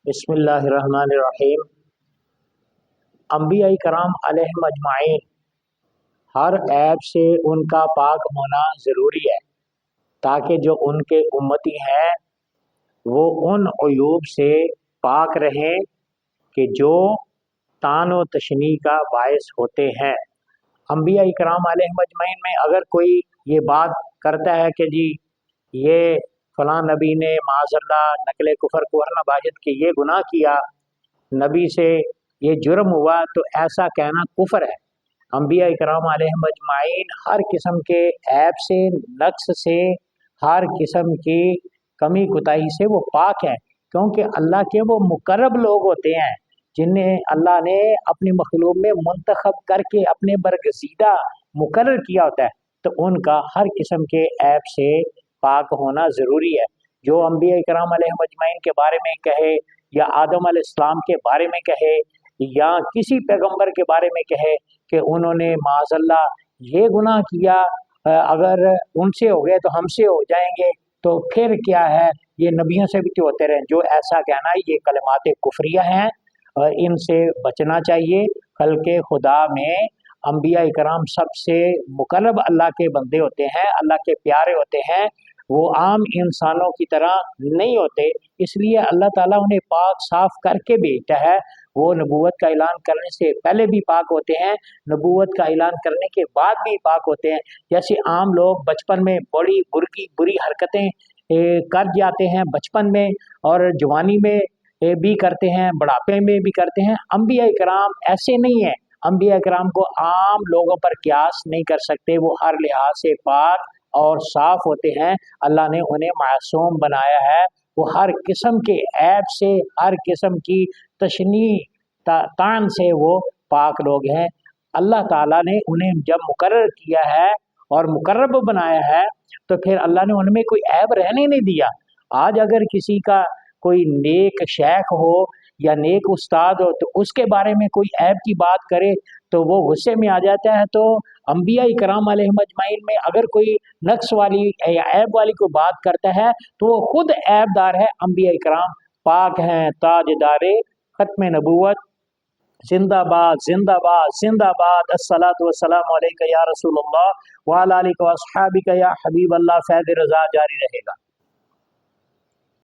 بسم اللہ الرحمن الرحیم۔ انبیاء کرام علیہم اجمعین ہر عیب سے ان کا پاک ہونا ضروری ہے، تاکہ جو ان کے امتی ہیں وہ ان عیوب سے پاک رہیں کہ جو طعن و تشنیع کا باعث ہوتے ہیں۔ انبیاء کرام علیہم اجمعین میں اگر کوئی یہ بات کرتا ہے کہ جی یہ فلاں نبی نے معاذ اللہ نقل کفر ورنہ باجت کہ یہ گناہ کیا، نبی سے یہ جرم ہوا، تو ایسا کہنا کفر ہے۔ انبیاء کرام علیہم اجمعین ہر قسم کے عیب سے، نقص سے، ہر قسم کی کمی کوتاہی سے وہ پاک ہیں، کیونکہ اللہ کے وہ مقرب لوگ ہوتے ہیں جنہیں اللہ نے اپنی مخلوق میں منتخب کر کے اپنے برگزیدہ مقرر کیا ہوتا ہے، تو ان کا ہر قسم کے عیب سے پاک ہونا ضروری ہے۔ جو انبیاء کرام علیہم اجمعین کے بارے میں کہے یا آدم علیہ السلام کے بارے میں کہے یا کسی پیغمبر کے بارے میں کہے کہ انہوں نے معاذ اللہ یہ گناہ کیا، اگر ان سے ہو گئے تو ہم سے ہو جائیں گے، تو پھر کیا ہے، یہ نبیوں سے بھی ہوتے رہے۔ جو ایسا کہنا ہے یہ کلمات کفریہ ہیں، ان سے بچنا چاہیے۔ خلق خدا میں انبیاء کرام سب سے مقرب اللہ کے بندے ہوتے ہیں، اللہ کے پیارے ہوتے ہیں، وہ عام انسانوں کی طرح نہیں ہوتے، اس لیے اللہ تعالیٰ انہیں پاک صاف کر کے بھیجتا ہے۔ وہ نبوت کا اعلان کرنے سے پہلے بھی پاک ہوتے ہیں، نبوت کا اعلان کرنے کے بعد بھی پاک ہوتے ہیں۔ جیسے عام لوگ بچپن میں بڑی بری حرکتیں کر جاتے ہیں بچپن میں، اور جوانی میں بھی کرتے ہیں، بڑھاپے میں بھی کرتے ہیں، انبیاء کرام ایسے نہیں ہیں۔ انبیاء کرام کو عام لوگوں پر قیاس نہیں کر سکتے، وہ ہر لحاظ سے پاک اور صاف ہوتے ہیں۔ اللہ نے انہیں معصوم بنایا ہے، وہ ہر قسم کے عیب سے، ہر قسم کی تشنیع طعن سے وہ پاک لوگ ہیں۔ اللہ تعالیٰ نے انہیں جب مقرر کیا ہے اور مقرب بنایا ہے تو پھر اللہ نے ان میں کوئی عیب رہنے نہیں دیا۔ آج اگر کسی کا کوئی نیک شیخ ہو یا نیک استاد ہو تو اس کے بارے میں کوئی عیب کی بات کرے تو وہ غصے میں آ جاتا ہے۔ تو انبیاء کرام علیہم اجمعین میں اگر کوئی نقص والی یا عیب والی کوئی بات کرتا ہے تو وہ خود عیب دار ہے۔ انبیاء کرام پاک ہیں، تاجدار ختم نبوت۔ زندہ باد زندہ باد زندہ باد۔ الصلاۃ والسلام علیک یا رسول اللہ وعلی آلک واصحابک یا حبیب اللہ۔ فیض رضا جاری رہے گا۔